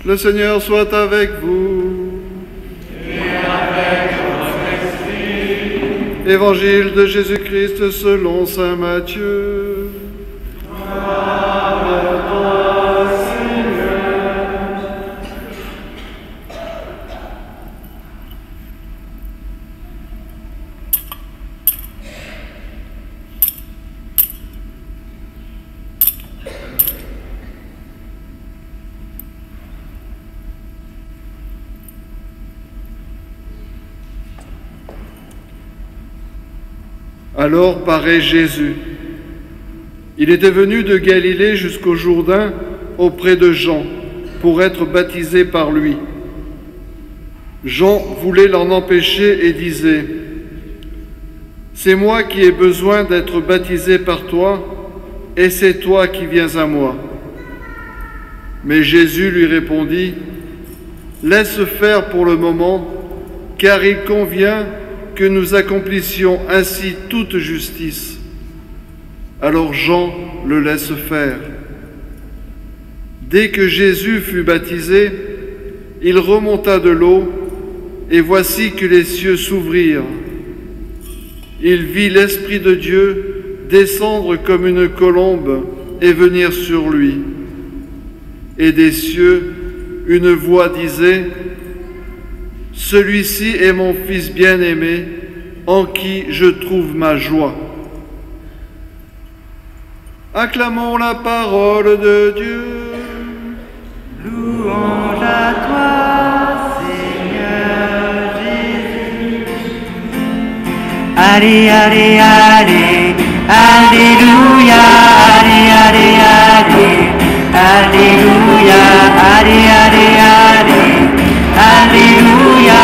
Le Seigneur soit avec vous. Et avec votre esprit. Évangile de Jésus-Christ selon saint Matthieu. Gloire à toi, Seigneur. Alors paraît Jésus. Il était venu de Galilée jusqu'au Jourdain auprès de Jean pour être baptisé par lui. Jean voulait l'en empêcher et disait : « C'est moi qui ai besoin d'être baptisé par toi, et c'est toi qui viens à moi. » Mais Jésus lui répondit : « Laisse faire pour le moment, car il convient que nous accomplissions ainsi toute justice. » Alors Jean le laisse faire. Dès que Jésus fut baptisé, il remonta de l'eau, et voici que les cieux s'ouvrirent. Il vit l'Esprit de Dieu descendre comme une colombe et venir sur lui. Et des cieux, une voix disait : « Celui-ci est mon Fils bien-aimé, en qui je trouve ma joie. » Acclamons la parole de Dieu. Louange à toi, Seigneur Jésus. Allez, allez, allez, alléluia, allez, allez, allez, alléluia, allez, allez, allez, alléluia,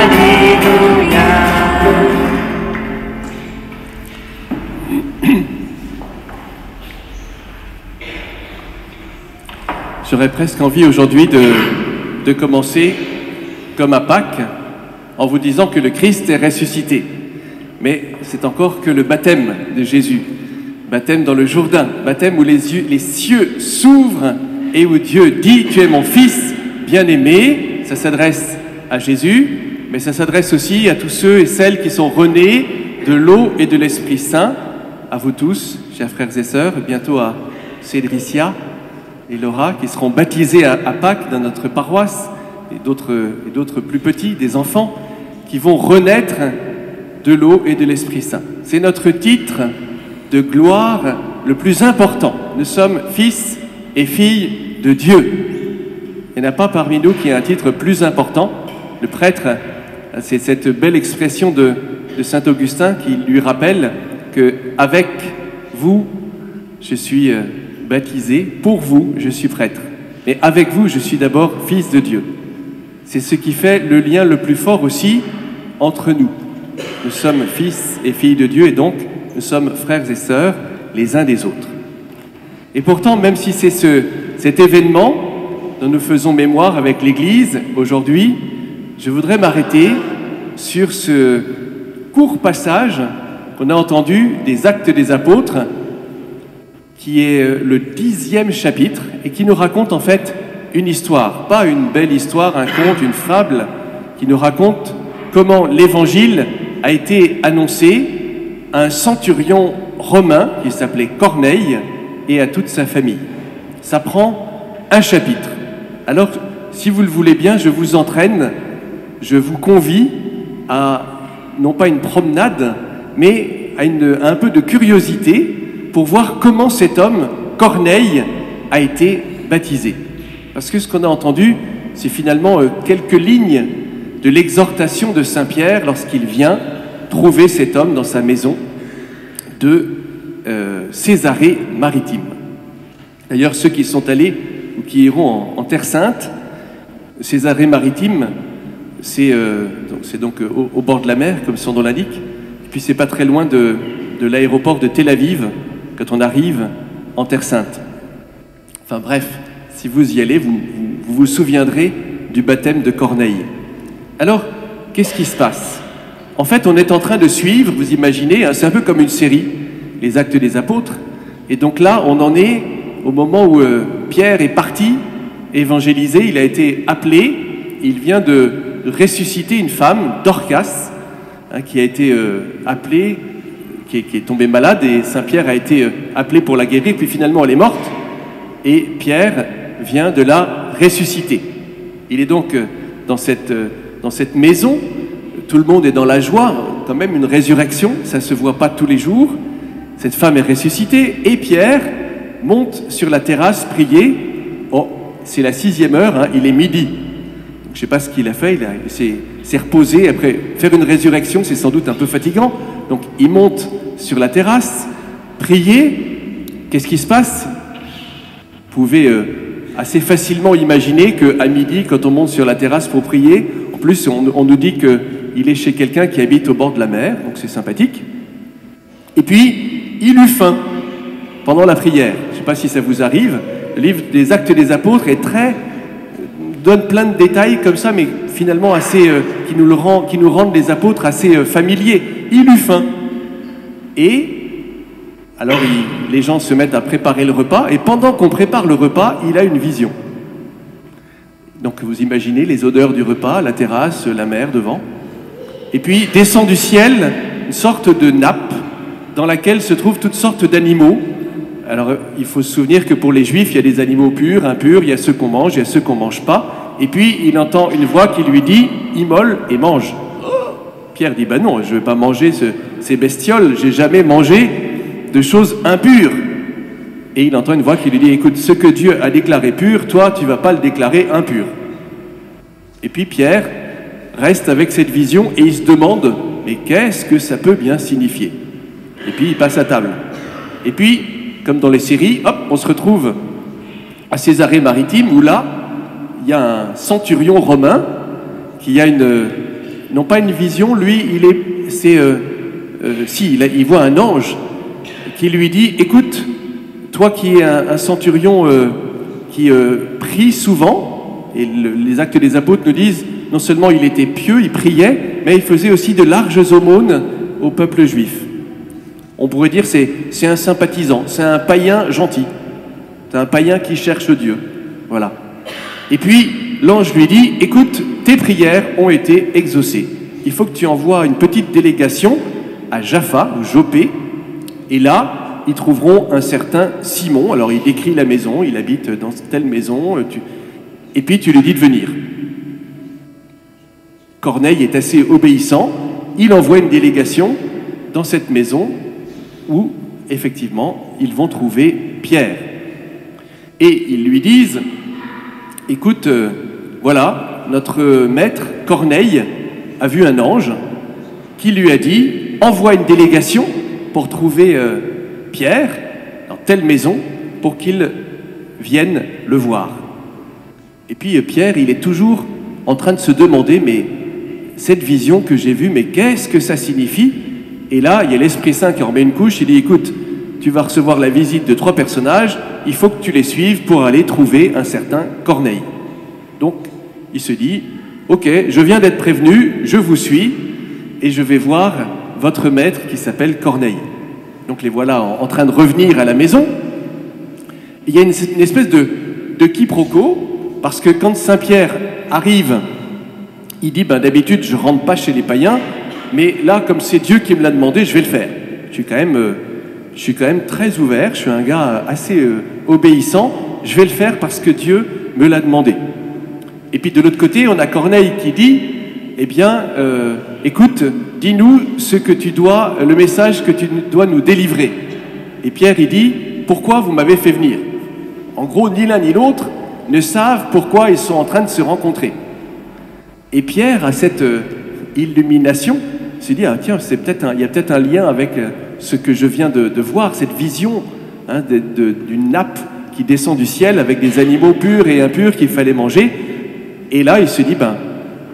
alléluia. J'aurais presque envie aujourd'hui de commencer comme à Pâques en vous disant que le Christ est ressuscité. Mais c'est encore que le baptême de Jésus, baptême dans le Jourdain, baptême où les cieux s'ouvrent et où Dieu dit : « Tu es mon Fils bien-aimé ». Ça s'adresse à Jésus, mais ça s'adresse aussi à tous ceux et celles qui sont renés de l'eau et de l'Esprit Saint, à vous tous, chers frères et sœurs, bientôt à Cédricia et Laura, qui seront baptisés à Pâques dans notre paroisse, et d'autres plus petits, des enfants, qui vont renaître de l'eau et de l'Esprit Saint. C'est notre titre de gloire le plus important. Nous sommes fils et filles de Dieu. Il n'y en a pas parmi nous qui a un titre plus important. Le prêtre, c'est cette belle expression de saint Augustin qui lui rappelle que avec vous, je suis baptisé, pour vous, je suis prêtre. Mais avec vous, je suis d'abord fils de Dieu. C'est ce qui fait le lien le plus fort aussi entre nous. Nous sommes fils et filles de Dieu et donc nous sommes frères et sœurs les uns des autres. Et pourtant, même si c'est cet événement dont nous faisons mémoire avec l'Église aujourd'hui, je voudrais m'arrêter sur ce court passage qu'on a entendu des Actes des Apôtres, qui est le 10e chapitre et qui nous raconte en fait une histoire, pas une belle histoire, un conte, une fable, qui nous raconte comment l'Évangile a été annoncé à un centurion romain qui s'appelait Corneille et à toute sa famille. Ça prend un chapitre. Alors, si vous le voulez bien, je vous entraîne, je vous convie à, non pas une promenade, mais à un peu de curiosité pour voir comment cet homme, Corneille, a été baptisé. Parce que ce qu'on a entendu, c'est finalement quelques lignes de l'exhortation de Saint Pierre lorsqu'il vient trouver cet homme dans sa maison de Césarée-Maritime. D'ailleurs, ceux qui sont allés ou qui iront en Terre Sainte, Césarée-Maritime, c'est donc au bord de la mer, comme son nom l'indique, puis c'est pas très loin de l'aéroport de Tel Aviv, quand on arrive en Terre Sainte. Enfin bref, si vous y allez, vous vous souviendrez du baptême de Corneille. Alors, qu'est-ce qui se passe? En fait, on est en train de suivre, vous imaginez, c'est un peu comme une série, les Actes des Apôtres. Et donc là, on en est au moment où Pierre est parti évangéliser, il a été appelé, il vient de ressusciter une femme, Dorcas, qui a été appelée, qui est tombée malade, et Saint Pierre a été appelé pour la guérir, puis finalement elle est morte, et Pierre vient de la ressusciter. Il est donc dans cette maison, tout le monde est dans la joie, quand même une résurrection, ça ne se voit pas tous les jours. Cette femme est ressuscitée, et Pierre monte sur la terrasse prier. Oh, c'est la 6e heure, il est midi. Je ne sais pas ce qu'il a fait, il s'est reposé. Après, faire une résurrection, c'est sans doute un peu fatigant. Donc, il monte sur la terrasse, prier. Qu'est-ce qui se passe? Vous pouvez assez facilement imaginer qu'à midi, quand on monte sur la terrasse pour prier, en plus, on nous dit qu'il est chez quelqu'un qui habite au bord de la mer, donc c'est sympathique. Et puis, il eut faim pendant la prière. Je ne sais pas si ça vous arrive. Le livre des Actes des Apôtres est donne plein de détails comme ça, mais finalement assez, qui nous rendent les apôtres assez familiers. Il eut faim. Et alors les gens se mettent à préparer le repas, et pendant qu'on prépare le repas, il a une vision. Donc vous imaginez les odeurs du repas, la terrasse, la mer devant. Et puis descend du ciel une sorte de nappe dans laquelle se trouvent toutes sortes d'animaux. Alors, il faut se souvenir que pour les Juifs, il y a des animaux purs, impurs, il y a ceux qu'on mange, il y a ceux qu'on ne mange pas. Et puis, il entend une voix qui lui dit « Immole et mange ». Pierre dit « Ben non, je ne vais pas manger ces bestioles, j'ai jamais mangé de choses impures ». Et il entend une voix qui lui dit « Écoute, ce que Dieu a déclaré pur, toi, tu ne vas pas le déclarer impur ». Et puis, Pierre reste avec cette vision et il se demande « Mais qu'est-ce que ça peut bien signifier ?» Et puis, il passe à table. Et puis, comme dans les séries, hop, on se retrouve à Césarée-Maritime, où là, il y a un centurion romain qui a non pas une vision, lui, il voit un ange qui lui dit, écoute, toi qui es un centurion qui prie souvent, et les Actes des Apôtres nous disent, non seulement il était pieux, il priait, mais il faisait aussi de larges aumônes au peuple juif. On pourrait dire c'est un sympathisant, c'est un païen gentil, c'est un païen qui cherche Dieu. Voilà. Et puis l'ange lui dit, écoute, tes prières ont été exaucées. Il faut que tu envoies une petite délégation à Jaffa, ou Jopé, et là, ils trouveront un certain Simon. Alors il décrit la maison, il habite dans telle maison, et puis tu lui dis de venir. Corneille est assez obéissant, il envoie une délégation dans cette maison, où, effectivement, ils vont trouver Pierre. Et ils lui disent, écoute, voilà, notre maître Corneille a vu un ange qui lui a dit, envoie une délégation pour trouver Pierre dans telle maison pour qu'il vienne le voir. Et puis Pierre, il est toujours en train de se demander, mais cette vision que j'ai vue, mais qu'est-ce que ça signifie ? Et là, il y a l'Esprit Saint qui en met une couche, il dit, écoute, tu vas recevoir la visite de 3 personnages, il faut que tu les suives pour aller trouver un certain Corneille. Donc, il se dit, ok, je viens d'être prévenu, je vous suis, et je vais voir votre maître qui s'appelle Corneille. Donc les voilà en train de revenir à la maison. Il y a une espèce de quiproquo, parce que quand Saint Pierre arrive, il dit, ben, d'habitude, je ne rentre pas chez les païens, mais là, comme c'est Dieu qui me l'a demandé, je vais le faire. Je suis quand même très ouvert, je suis un gars assez obéissant, je vais le faire parce que Dieu me l'a demandé. Et puis de l'autre côté, on a Corneille qui dit, eh bien, écoute, dis-nous le message que tu dois nous délivrer. Et Pierre, il dit, pourquoi vous m'avez fait venir? En gros, ni l'un ni l'autre ne savent pourquoi ils sont en train de se rencontrer. Et Pierre a cette illumination, il se dit, ah, tiens, il y a peut-être un lien avec ce que je viens de voir, cette vision d'une nappe qui descend du ciel avec des animaux purs et impurs qu'il fallait manger. Et là, il se dit, ben,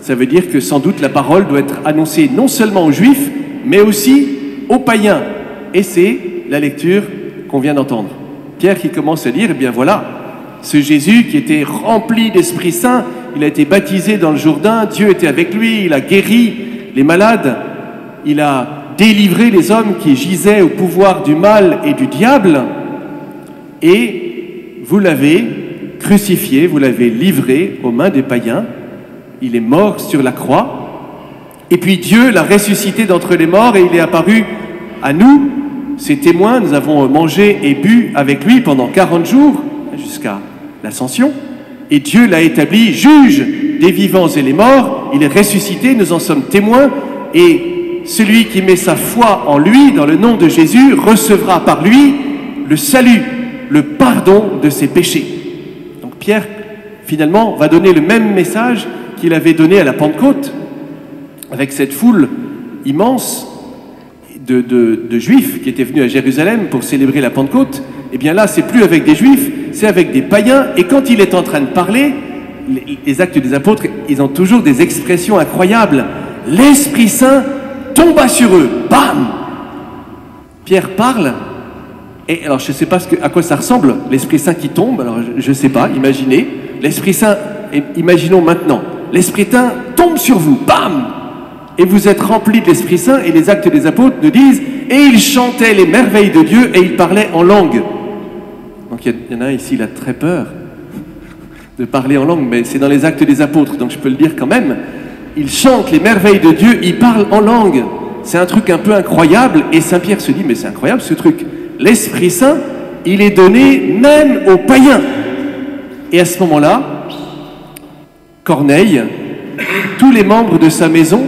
ça veut dire que sans doute la parole doit être annoncée non seulement aux Juifs, mais aussi aux païens. Et c'est la lecture qu'on vient d'entendre. Pierre qui commence à dire, eh bien voilà, ce Jésus qui était rempli d'Esprit Saint, il a été baptisé dans le Jourdain, Dieu était avec lui, il a guéri les malades, il a délivré les hommes qui gisaient au pouvoir du mal et du diable, et vous l'avez crucifié, vous l'avez livré aux mains des païens, il est mort sur la croix, et puis Dieu l'a ressuscité d'entre les morts et il est apparu à nous, ses témoins. Nous avons mangé et bu avec lui pendant 40 jours, jusqu'à l'ascension, et Dieu l'a établi juge des vivants et les morts, il est ressuscité, nous en sommes témoins, et celui qui met sa foi en lui, dans le nom de Jésus, recevra par lui le salut, le pardon de ses péchés. Donc Pierre, finalement, va donner le même message qu'il avait donné à la Pentecôte, avec cette foule immense de Juifs qui étaient venus à Jérusalem pour célébrer la Pentecôte. Et bien là, c'est plus avec des Juifs, c'est avec des païens. Et quand il est en train de parler, les Actes des Apôtres, ils ont toujours des expressions incroyables. L'Esprit Saint tomba sur eux. Bam! Pierre parle. Et alors, je ne sais pas à quoi ça ressemble, l'Esprit Saint qui tombe. Alors, je ne sais pas, imaginez. L'Esprit Saint, imaginons maintenant. L'Esprit Saint tombe sur vous. Bam! Et vous êtes remplis de l'Esprit Saint. Et les Actes des Apôtres nous disent, et ils chantaient les merveilles de Dieu et ils parlaient en langue. Donc, il y en a un ici, il a très peur de parler en langue, mais c'est dans les Actes des Apôtres, donc je peux le dire quand même. Ils chantent les merveilles de Dieu, ils parlent en langue. C'est un truc un peu incroyable, et Saint Pierre se dit, mais c'est incroyable ce truc. L'Esprit Saint, il est donné même aux païens. Et à ce moment-là, Corneille, tous les membres de sa maison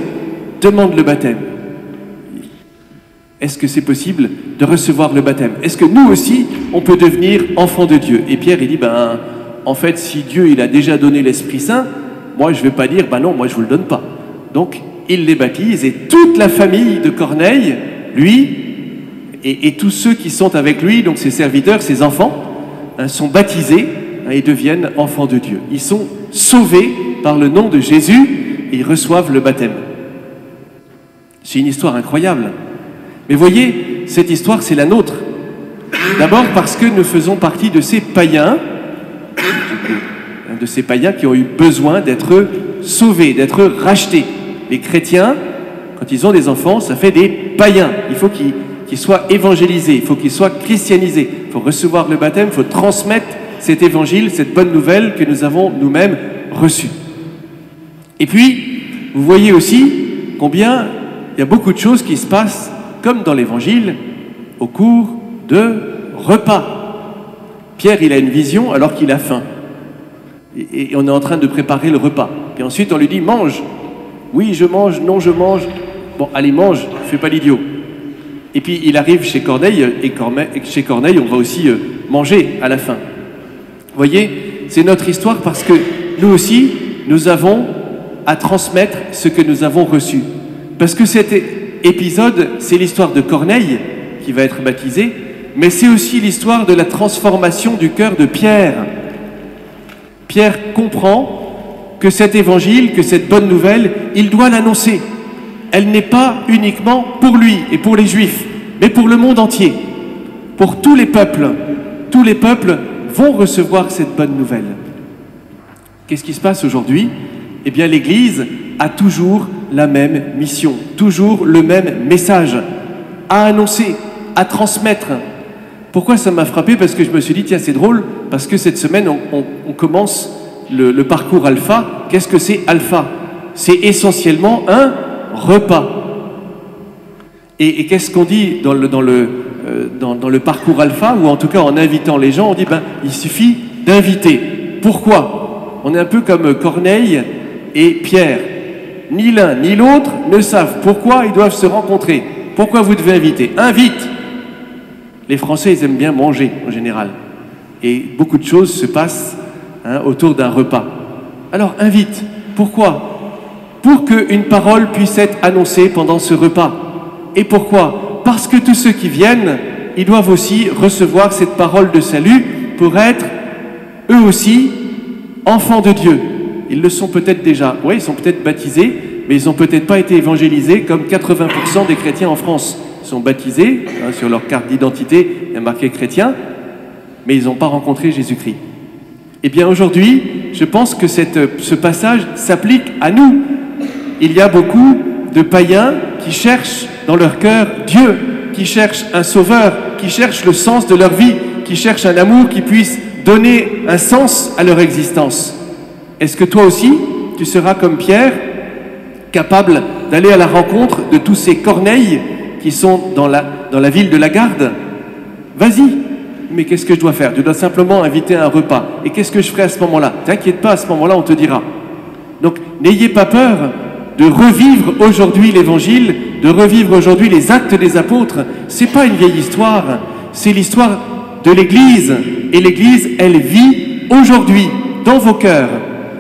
demandent le baptême. Est-ce que c'est possible de recevoir le baptême? Est-ce que nous aussi, on peut devenir enfants de Dieu? Et Pierre, il dit, en fait, si Dieu, il a déjà donné l'Esprit Saint, moi, je ne vais pas dire, non, moi, je ne vous le donne pas. Donc, il les baptise, et toute la famille de Corneille, lui, et tous ceux qui sont avec lui, donc ses serviteurs, ses enfants, sont baptisés et deviennent enfants de Dieu. Ils sont sauvés par le nom de Jésus, et ils reçoivent le baptême. C'est une histoire incroyable. Mais voyez, cette histoire, c'est la nôtre. D'abord parce que nous faisons partie de ces païens qui ont eu besoin d'être sauvés, d'être rachetés. Les chrétiens, quand ils ont des enfants, ça fait des païens. Il faut qu'ils soient évangélisés, il faut qu'ils soient christianisés. Il faut recevoir le baptême, il faut transmettre cet évangile, cette bonne nouvelle que nous avons nous-mêmes reçue. Et puis, vous voyez aussi combien il y a beaucoup de choses qui se passent, comme dans l'évangile, au cours de repas. Pierre, il a une vision alors qu'il a faim. Et on est en train de préparer le repas. Puis ensuite, on lui dit, mange. Oui, je mange, non, je mange. Bon, allez, mange, fais pas l'idiot. Et puis, il arrive chez Corneille, et chez Corneille, on va aussi manger à la fin. Vous voyez, c'est notre histoire parce que nous aussi, nous avons à transmettre ce que nous avons reçu. Parce que cet épisode, c'est l'histoire de Corneille qui va être baptisé, mais c'est aussi l'histoire de la transformation du cœur de Pierre. Pierre comprend que cet évangile, que cette bonne nouvelle, il doit l'annoncer. Elle n'est pas uniquement pour lui et pour les Juifs, mais pour le monde entier, pour tous les peuples. Tous les peuples vont recevoir cette bonne nouvelle. Qu'est-ce qui se passe aujourd'hui? Eh bien, l'Église a toujours la même mission, toujours le même message à annoncer, à transmettre. Pourquoi ça m'a frappé? Parce que je me suis dit, tiens, c'est drôle, parce que cette semaine, on commence le parcours Alpha. Qu'est-ce que c'est Alpha? C'est essentiellement un repas. Et qu'est-ce qu'on dit dans le parcours Alpha, ou en tout cas en invitant les gens, on dit, il suffit d'inviter. Pourquoi? On est un peu comme Corneille et Pierre. Ni l'un ni l'autre ne savent pourquoi ils doivent se rencontrer. Pourquoi vous devez inviter? Invite! Les Français, ils aiment bien manger, en général. Et beaucoup de choses se passent autour d'un repas. Alors, invite. Pourquoi? Pour qu'une parole puisse être annoncée pendant ce repas. Et pourquoi? Parce que tous ceux qui viennent, ils doivent aussi recevoir cette parole de salut pour être, eux aussi, enfants de Dieu. Ils le sont peut-être déjà. Oui, ils sont peut-être baptisés, mais ils n'ont peut-être pas été évangélisés comme 80% des chrétiens en France. Ils sont baptisés, sur leur carte d'identité, il y a marqué chrétien, mais ils n'ont pas rencontré Jésus-Christ. Eh bien aujourd'hui, je pense que ce passage s'applique à nous. Il y a beaucoup de païens qui cherchent dans leur cœur Dieu, qui cherchent un sauveur, qui cherchent le sens de leur vie, qui cherchent un amour qui puisse donner un sens à leur existence. Est-ce que toi aussi, tu seras comme Pierre, capable d'aller à la rencontre de tous ces Corneilles qui sont dans la ville de la Garde? Vas-y. Mais qu'est-ce que je dois faire? Tu dois simplement inviter à un repas. Et qu'est-ce que je ferai à ce moment-là? T'inquiète pas, à ce moment-là, on te dira. Donc, n'ayez pas peur de revivre aujourd'hui l'Évangile, de revivre aujourd'hui les actes des apôtres. C'est pas une vieille histoire, c'est l'histoire de l'Église. Et l'Église, elle vit aujourd'hui dans vos cœurs.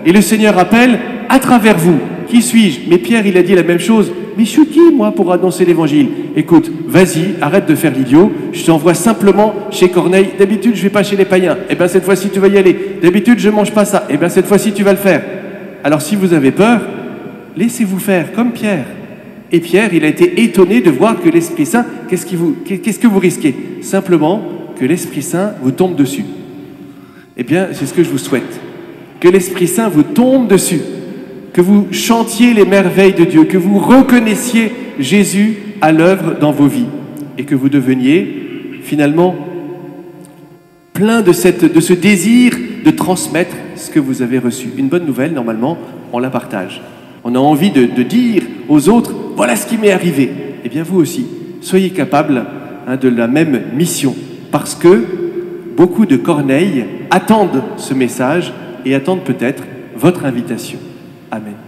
Et le Seigneur appelle à travers vous. Qui suis-je? Mais Pierre, il a dit la même chose. Mais je suis qui, moi, pour annoncer l'Évangile? Écoute, vas-y, arrête de faire l'idiot. Je t'envoie simplement chez Corneille. D'habitude, je vais pas chez les païens. Eh bien, cette fois-ci, tu vas y aller. D'habitude, je mange pas ça. Eh bien, cette fois-ci, tu vas le faire. Alors, si vous avez peur, laissez-vous faire, comme Pierre. Et Pierre, il a été étonné de voir que l'Esprit Saint, qu'est-ce que vous risquez? Simplement que l'Esprit Saint vous tombe dessus. Eh bien, c'est ce que je vous souhaite. Que l'Esprit Saint vous tombe dessus. Que vous chantiez les merveilles de Dieu, que vous reconnaissiez Jésus à l'œuvre dans vos vies et que vous deveniez finalement plein de ce désir de transmettre ce que vous avez reçu. Une bonne nouvelle, normalement, on la partage. On a envie de dire aux autres, voilà ce qui m'est arrivé. Eh bien, vous aussi, soyez capables de la même mission parce que beaucoup de Corneilles attendent ce message et attendent peut-être votre invitation. Amen.